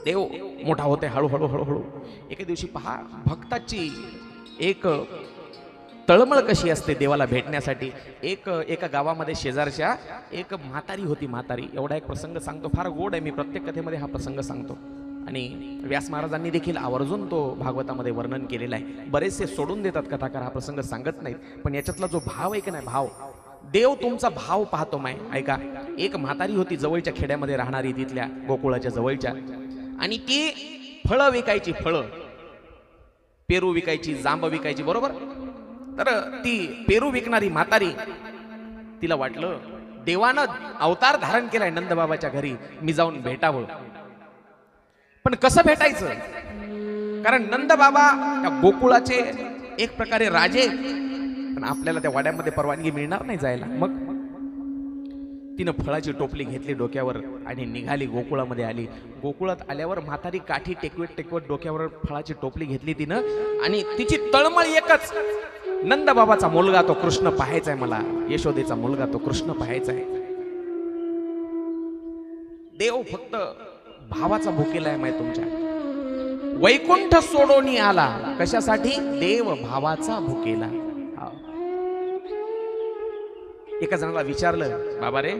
देव मोठा होते हळूहळू हळूहळू. एके दिवशी पहा भक्ताची एक तळमळ कशी असते देवाला भेटण्यासाठी. एका गावामध्ये शेजारच्या एक म्हातारी होती. म्हातारी, एवढा एक प्रसंग सांगतो, फार गोड आहे. मी प्रत्येक कथेमध्ये हा प्रसंग सांगतो आणि व्यास महाराजांनी देखील आवर्जून तो भागवतामध्ये वर्णन केलेला आहे. बरेचसे सोडून देतात कथाकार, हा प्रसंग सांगत नाहीत, पण याच्यातला जो भाव आहे की नाही, भाव, देव तुमचा भाव पाहतो माय. ऐका, एक म्हातारी होती जवळच्या खेड्यामध्ये राहणारी, तिथल्या गोकुळाच्या जवळच्या, आणि ती फळं विकायची. फळं, पेरू विकायची, जांब विकायची, बरोबर. तर ती पेरू विकणारी म्हातारी, तिला वाटलं देवानं अवतार धारण केलाय नंदबाबाच्या घरी, मी जाऊन भेटावं. पण कसं भेटायचं, कारण नंदबाबा त्या गोकुळाचे एक प्रकारे राजे, पण आपल्याला त्या वाड्यामध्ये परवानगी मिळणार नाही जायला. मग तिनं फळाची टोपली घेतली डोक्यावर आणि निघाली, गोकुळामध्ये आली. गोकुळात आल्यावर म्हातारी काठी टेकवत टेकवत डोक्यावर फळाची टोपली घेतली तिनं, आणि तिची तळमळ एकच, नंदबाबाचा मुलगा तो कृष्ण पाहायचाय मला, यशोदेचा मुलगा तो कृष्ण पाहायचाय. देव फक्त भावाचा भुकेला आहे माहिती तुमच्या. वैकुंठ सोडोनी आला, कशासाठी? देव भावाचा भुकेला. एका जणाला विचारलं, बाबा रे,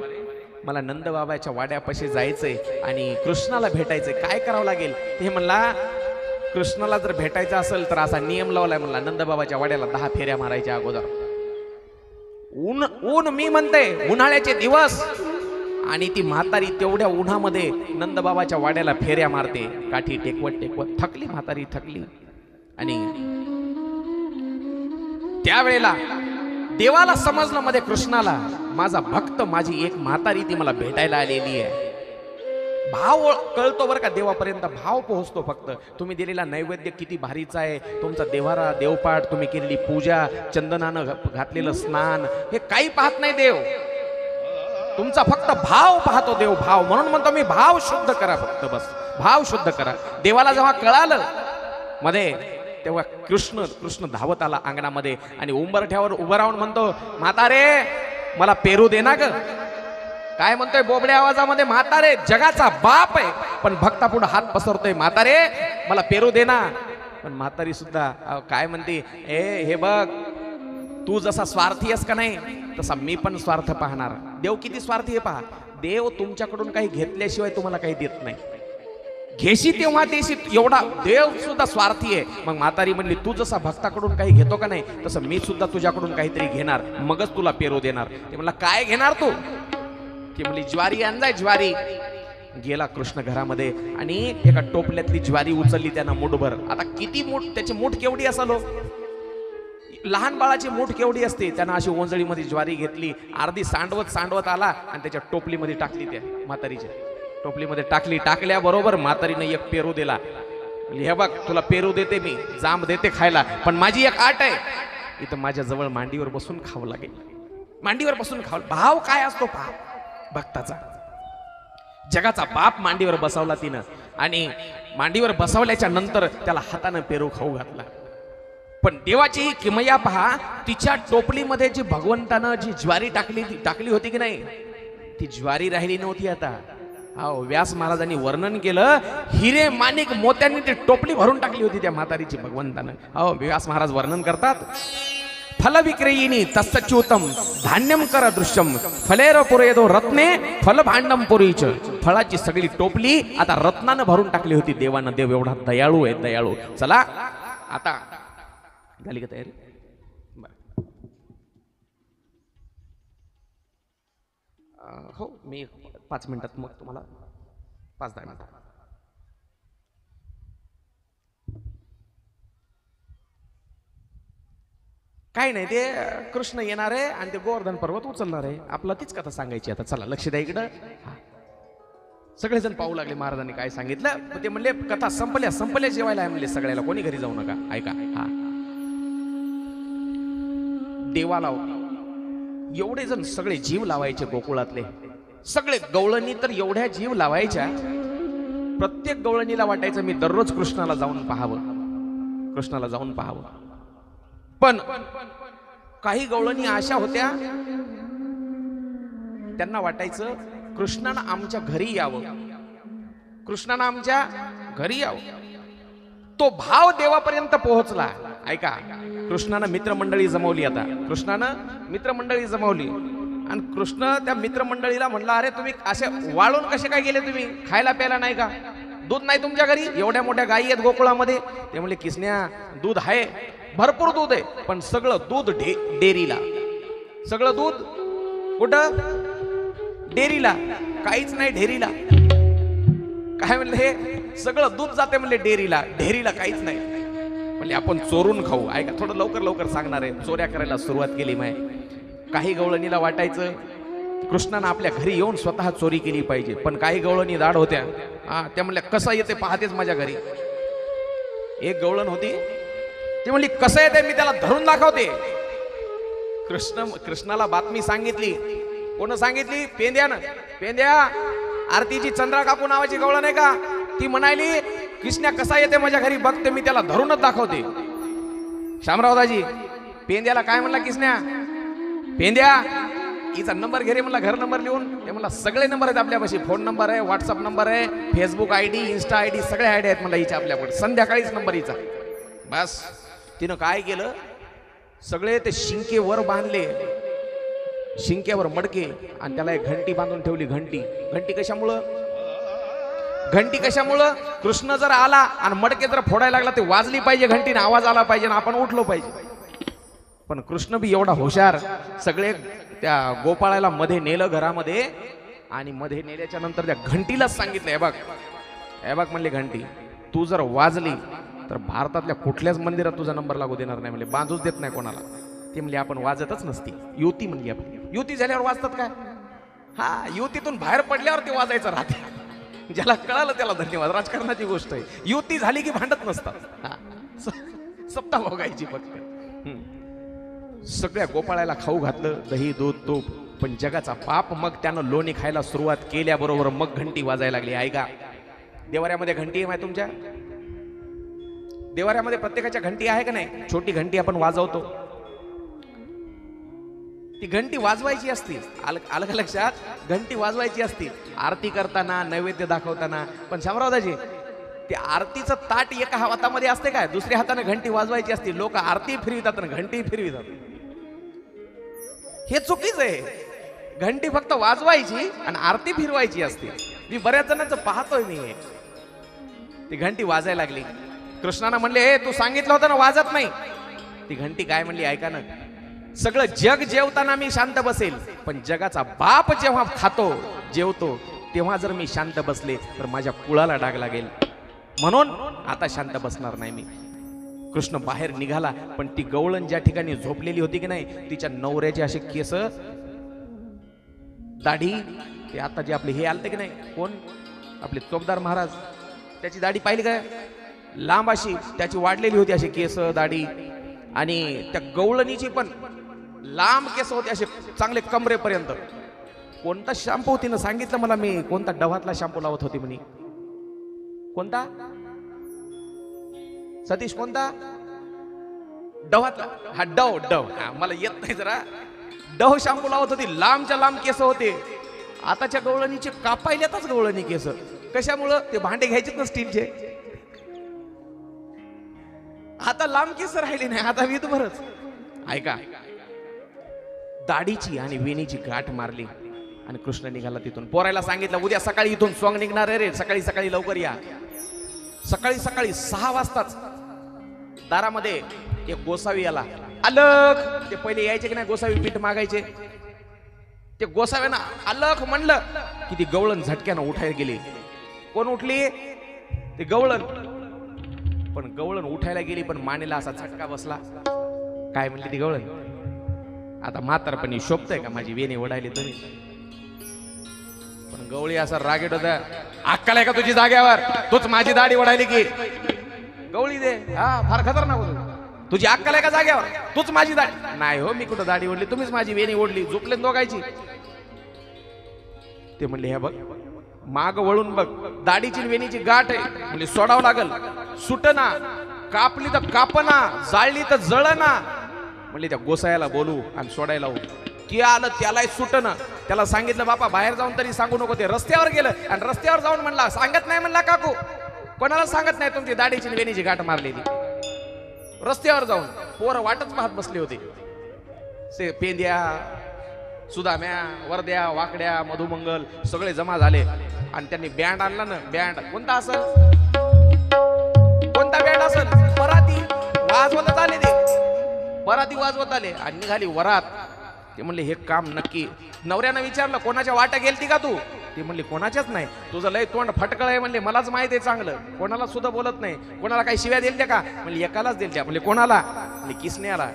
मला नंदबाबाच्या वाड्यापाशी जायचंय आणि कृष्णाला भेटायचंय, काय करावं लागेल? ते म्हणला, कृष्णाला जर भेटायचं असेल तर असा नियम लावलाय म्हणला, नंदबाबाच्या वाड्याला 10 फेऱ्या मारायच्या अगोदर. ऊन मी म्हणते, उन्हाळ्याचे दिवस, आणि ती म्हातारी तेवढ्या उन्हामध्ये नंदबाबाच्या वाड्याला फेऱ्या मारते, काठी टेकवत टेकवत. थकली म्हातारी, थकली. आणि त्यावेळेला देवाला समजलं, मध्ये कृष्णाला, माझा भक्त, माझी एक म्हातारी, ती मला भेटायला आलेली आहे. भाव कळतो बरं का, देवापर्यंत भाव पोहोचतो. फक्त तुम्ही दिलेला नैवेद्य किती भारीचा आहे, तुमचा देवारा, देवपाठ, तुम्ही केलेली पूजा, चंदनानं घातलेलं स्नान, हे काही पाहत नाही देव. तुमचा फक्त भाव पाहतो देव, भाव. म्हणून म्हणतो मी, भाव शुद्ध करा फक्त, बस भाव शुद्ध करा. देवाला जेव्हा कळालं मध्ये, तेव्हा कृष्ण धावत आला अंगणामध्ये आणि उंबरठ्यावर उभं राहून म्हणतो, म्हातारे, मला पेरू दे ना ग. काय म्हणतोय बोबड्या आवाजामध्ये? म्हातारे जगाचा बाप आहे, पण भक्तापुढे हात पसरतोय, म्हातारे मला पेरू दे ना. पण म्हातारी सुद्धा काय म्हणते, हे बघ, तू जसा स्वार्थी आहेस का नाही, तसा मी पण स्वार्थ पाहणार. देव किती स्वार्थी आहे पहा. देव तुमच्याकडून काही घेतल्याशिवाय तुम्हाला काही देत नाही. घेशी तेव्हा देशी, एवढा देव सुद्धा स्वार्थी आहे. मग म्हातारी म्हणली, तू जसा भक्ताकडून काही घेतो का नाही, तसं मी सुद्धा तुझ्याकडून काहीतरी घेणार, मगच तुला पेरू देणार. ते म्हणला, काय घेणार तू? ती म्हणली, ज्वारी आणजाय, ज्वारी. गेला कृष्ण घरामध्ये आणि एका टोपल्यातली ज्वारी उचलली त्यानं मूठभर. आता किती मूठ, त्याची मूठ केवढी असाल, लहान बाळाची मूठ केवढी असते, त्यानं अशी ओंजळीमध्ये ज्वारी घेतली, अर्धी सांडवत आला आणि त्याच्या टोपलीमध्ये टाकली, त्या म्हातारीच्या टोपलीमध्ये टाकली. टाकल्याबरोबर म्हातारीने एक पेरू दिला. हे बघ, तुला पेरू देते मी, जांब देते खायला, पण माझी एक आट आहे, इथं माझ्या जवळ मांडीवर बसून खावं लागेल. मांडीवर बसून खावं. भाव काय असतो पहा भक्ताचा. जगाचा बाप मांडीवर बसवला तिनं, आणि मांडीवर बसवल्याच्या नंतर त्याला हातानं पेरू खाऊ घातला. पण देवाची किमया पहा, तिच्या टोपलीमध्ये जी भगवंतानं जी ज्वारी टाकली होती की नाही, ती ज्वारी राहिली नव्हती आता. व्यास महाराजांनी वर्णन केलं, हिरे माणिक मोत्यांनी ती टोपली भरून टाकली होती त्या म्हातारीची भगवंतानं. व्यास महाराज वर्णन करतात, फल विक्रेयिनी तस्च्युतम धान्यम कर दृश्यम फलेर पुरेदो रत्ने फल भांडम पुरीच. फळाची सगळी टोपली आता रत्नानं भरून टाकली होती देवानं. देव एवढा दयाळू आहे, दयाळू. चला आता झाली का तयारी? हो, मी 5 मिनिटात मग तुम्हाला 5-10 मिनिटात. काय नाही, ते कृष्ण येणार आहे आणि ते गोवर्धन पर्वत उचलणार आहे. आपला तीच कथा सांगायची आता. चला लक्ष द्या इकडं. सगळेजण पाहू लागले महाराजांनी काय सांगितलं. ते म्हणले, कथा संपल्या जेवायला म्हणले सगळ्याला, कोणी घरी जाऊ नका. ऐका, हा देवाला एवढे जण सगळे जीव लावायचे गोकुळातले सगळे. गवळणी तर एवढ्या जीव लावायच्या, प्रत्येक गवळणीला वाटायचं मी दररोज कृष्णाला जाऊन पाहावं. पण काही गवळणी अशा होत्या, त्यांना वाटायचं कृष्णानं आमच्या घरी यावं. कृष्णानं आमच्या घरी यावं. तो भाव देवापर्यंत पोहोचला. ऐका, कृष्णानं मित्रमंडळी जमवली. आता कृष्णानं मित्रमंडळी जमवली आणि कृष्ण त्या मित्रमंडळीला म्हणला, अरे तुम्ही असे वाळून कसे काय गेले, तुम्ही खायला प्यायला नाही का, दूध नाही तुमच्या घरी, एवढ्या मोठ्या गायी आहेत गोकुळामध्ये. ते म्हणले, किसन्या दूध आहे, भरपूर दूध आहे, पण सगळं दूध डेअरीला. सगळं दूध कुठं? डेअरीला. काहीच नाही ढेरीला. काय म्हणले, हे सगळं दूध जाते म्हणले डेअरीला, ढेरीला काहीच नाही. म्हणले आपण चोरून खाऊ. ऐका, थोडं लवकर लवकर सांगणार आहे. चोऱ्या करायला सुरुवात केली. माय काही गवळणीला वाटायचं कृष्णानं आपल्या घरी येऊन स्वतः चोरी केली पाहिजे, पण काही गवळणी दाढ होत्या. त्या म्हणल्या, कसं येते पाहतेच माझ्या घरी. एक गवळण होती, ती म्हणली, कसं येते मी त्याला धरून दाखवते. कृष्णाला बातमी सांगितली. कोण सांगितली? पेंद्यानं. पेंद्या, आरतीची चंद्रा काकू नावाची गवळण आहे का, ती म्हणाली, कृष्णा कसा येते माझ्या घरी बघते, मी त्याला धरूनच दाखवते. शामरावदाजी पेंद्याला काय म्हणला कृष्णा, पेंद्या हिचा नंबर घे रे म्हणला, घर नंबर लिहून. ते म्हणला, सगळे नंबर आहेत आपल्यापाशी, फोन नंबर आहे, व्हॉट्सअप नंबर आहे, फेसबुक आयडी, इन्स्टा आयडी, सगळे आयडी आहेत म्हणला हिच्या आपल्याकडे. संध्याकाळीच नंबर हिचा. बस तिनं काय केलं, सगळे ते शिंके वर बांधले, शिंक्यावर मडके, आणि त्याला एक घंटी बांधून ठेवली. घंटी. घंटी कशामुळं? घंटी कशामुळं? कृष्ण जर आला आणि मडके जर फोडायला लागला, ते वाजली पाहिजे घंटीने, आवाज आला पाहिजे आणि आपण उठलो पाहिजे. पण कृष्ण बी एवढा हुशार, सगळे त्या गोपाळाला मध्ये नेलं घरामध्ये, आणि मध्ये नेल्याच्या नंतर त्या घंटीलाच सांगितलं, हे बघ, हे बघ म्हणले, घंटी तू जर वाजली तर भारतातल्या कुठल्याच मंदिरात तुझा नंबर लागू देणार नाही म्हणले, बांधूच देत नाही कोणाला. ते म्हणले, आपण वाजतच नसती. युती म्हणली आपली. युती झाल्यावर वाजतात काय? हा, युतीतून बाहेर पडल्यावर ते वाजायचं राहते. ज्याला कळालं त्याला धन्यवाद. राजकारणाची गोष्ट आहे. युती झाली की भांडत नसतात. सत्ता भोगायची फक्त. सगळ्या गोपाळाला खाऊ घातलं, दही दूध तूप, पण जगाचा पाप. मग त्यानं लोणी खायला सुरुवात केल्याबरोबर मग घंटी वाजायला लागली. ऐका, देवाऱ्यामध्ये घंटी आहे माहिती तुमच्या? देवाऱ्यामध्ये प्रत्येकाच्या घंटी आहे का नाही? छोटी घंटी आपण वाजवतो, ती घंटी वाजवायची असती. आलं का लक्षात? घंटी वाजवायची असती आरती करताना, नैवेद्य दाखवताना. पण शामरावदाजी, ते आरतीचं ताट एका हातामध्ये असते काय, दुसऱ्या हाताने घंटी वाजवायची असती. लोक आरती फिरवितात आणि घंटी फिरवितात. हे चुकीच आहे. घंटी फक्त वाजवायची आणि आरती फिरवायची असते. मी बऱ्याच जणांचं पाहतोय मी. ती घंटी वाजायला लागली. कृष्णानं म्हणले, हे तू सांगितलं होतं ना वाजत नाही. ती घंटी काय म्हणली, ऐका ना, सगळं जग जेवताना मी शांत बसेल, पण जगाचा बाप जेव्हा खातो जेवतो तेव्हा जर मी शांत बसले तर माझ्या कुळाला डाग लागेल, म्हणून आता शांत बसणार नाही मी. कृष्ण बाहेर निघाला, पण ती गवळण ज्या ठिकाणी झोपलेली होती की नाही, तिच्या नवऱ्याचे असे केस, दाढी, ते आता जे आपले हे आलते की नाही, कोण आपले चोपदार महाराज, त्याची दाढी पाहिली काय, लांब अशी त्याची वाढलेली होती, अशी केस दाढी. आणि त्या गवळणीची पण लांब केस होते, असे चांगले कमरेपर्यंत. कोणता शॅम्पू तिनं सांगितलं मला, मी कोणता डवातला शॅम्पू लावत होती म्हणे. कोणता सतीश, कोणता? डवातला. हा, डव. हा, मला येत नाही जरा. डव शॅम्पू लावत होती. लांबच्या लांब केस होते. आताच्या गवळणीचे कापायल्यातच गवळणी केस. कशामुळं? ते भांडे घ्यायचेत ना स्टीलचे. आता लांब केस राहिली नाही, आता विधभरच. ऐका, दाढीची आणि वेणीची गाठ मारली आणि कृष्ण निघाला तिथून. पोरायला सांगितलं, उद्या सकाळी इथून सोंग निघणार आहे रे, सकाळी सकाळी लवकर या. सकाळी सकाळी 6 वाजताच दारामध्ये एक गोसावी आला. अलख, ते पहिले यायचे की नाही गोसावी, पीठ मागायचे. ते गोसाव्यानं अलख म्हणलं की ती गवळण झटक्यानं उठायला गेली. कोण उठली? ते गवळण. पण गवळण उठायला गेली, पण मानेला असा झटका बसला. काय म्हणली ती गवळण, आता म्हातारपणी शोभतय का माझी वेणी ओढायली तुम्ही? पण गवळी असा रागेट होता, अक्कल आहे का तुझी जाग्यावर? तूच माझी दाढी ओढायली की? गवळी दे, हा, फार खतरनाक होतो. तुझी अक्कल आहे का जाग्यावर? तूच माझी दाढी. नाही हो, मी कुठं दाढी ओढली, तुम्हीच माझी वेणी ओढली. झोपले दोघायची. ते म्हणले, हे बघ, माग वळून बघ, दाढीची वेणीची गाठ आहे, म्हणजे सोडावं लागल. सुटना, कापली तर कापना, जाळली तर जळना. म्हणले त्या गोसायाला बोलू आणि सोडायला हो. की आलं त्यालाही सुटणं. त्याला सांगितलं बापा बाहेर जाऊन तरी सांगू नको. ते रस्त्यावर गेलं आणि रस्त्यावर जाऊन म्हणला सांगत नाही म्हणला काकू, कोणाला सांगत नाही तुमची दाढीची आणि वेणीची गाठ मारलेली. रस्त्यावर जाऊन पोरं वाटच पाहत बसले होते. पेंद्या, सुदाम्या, वरद्या, वाकड्या, मधुमंगल सगळे जमा झाले आणि त्यांनी बँड आणला ना. बँड कोणता असेल, कोणता बँड असेल, पराती वाजवत आले. ते पराती वाजवत आले आणि निघाली वरात. ते म्हणले हे काम नक्की. नवऱ्यानं विचारलं कोणाच्या वाटा गेलती का तू? ती म्हणली कोणाच्याच नाही. तुझं लय तोंड फटकळ आहे म्हणले, मलाच माहित आहे चांगलं, कोणाला सुद्धा बोलत नाही. कोणाला काही शिव्या दिलत्या का? म्हणले एकालाच दिलत्या. म्हणले कोणाला? म्हणले किसन्याला.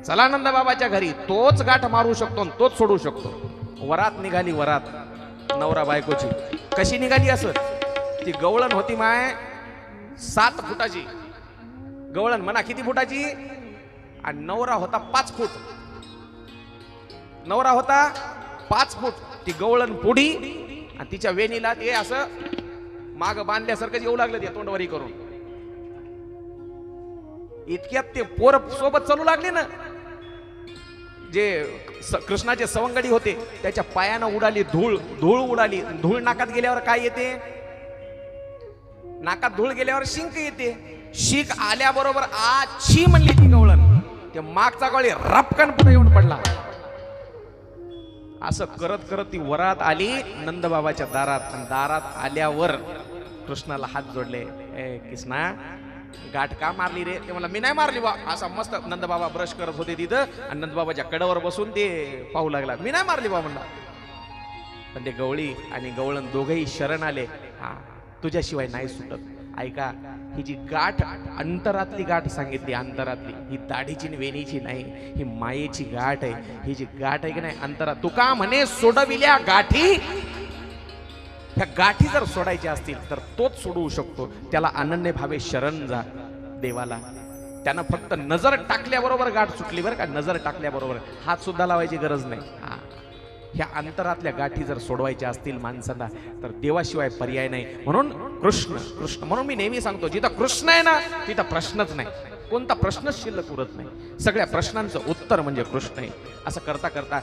चला नंद बाबाच्या घरी, तोच गाठ मारू शकतो आणि तोच सोडू शकतो. वरात निघाली. वरात नवरा बायकोची कशी निघाली असं? ती गवळण होती माय 7 फुटाची. गवळण म्हणा किती फुटाची? आणि नवरा होता 5 फूट. नवरा होता 5 फूट. ती गवळण पुढी आणि तिच्या वेणीला ते असं माग बांधल्यासारखं येऊ लागलं ते तोंडवरी करून. इतक्यात ते पोर सोबत चालू लागले ना. जे कृष्णाचे सवंगडी होते त्याच्या पायानं उडाली धूळ. धूळ उडाली. धूळ नाकात गेल्यावर काय येते? नाकात धूळ गेल्यावर शिंक येते. शीक आल्याबरोबर आची म्हणली ती गवळण. ते मागचा गवळी रपकन पुढे येऊन पडला. असं करत करत ती वरात आली नंदबाबाच्या दारात. आणि दारात आल्यावर कृष्णाला हात जोडले. ए कृष्णा, गाठ का मारली रे? ते मला मी नाही मारली बा. असा मस्त नंदबाबा ब्रश करत होते तिथं आणि नंदबाबाच्या कडावर बसून ते पाहू लागला. मी नाही मारली बा म्हणला. पण ते गवळी आणि गवळण दोघेही शरण आले. हा तुझ्याशिवाय नाही सुटत. ऐका, ही जी गाठ अंतरातली गाठ सांगितली, अंतरातली, ही दाढीची वेणीची नाही, ही मायेची गाठ आहे. ही जी गाठ आहे की नाही अंतरात, तुका म्हणे सोडविल्या गाठी. ह्या गाठी जर सोडायच्या असतील तर तोच सोडवू शकतो. त्याला अनन्य भावे शरण जा देवाला. त्यानं फक्त नजर टाकल्याबरोबर गाठ सुटली बरं का. नजर टाकल्याबरोबर हात सुद्धा लावायची गरज नाही. हा, ह्या अंतरातल्या गाठी जर सोडवायच्या असतील माणसांना तर देवाशिवाय पर्याय नाही. म्हणून कृष्ण कृष्ण. म्हणून मी नेहमी सांगतो जिथं कृष्ण आहे ना तिथं प्रश्नच नाही. कोणता प्रश्नच शिल्लक उरत नाही. सगळ्या प्रश्नांचं उत्तर म्हणजे कृष्ण आहे. असं करता करता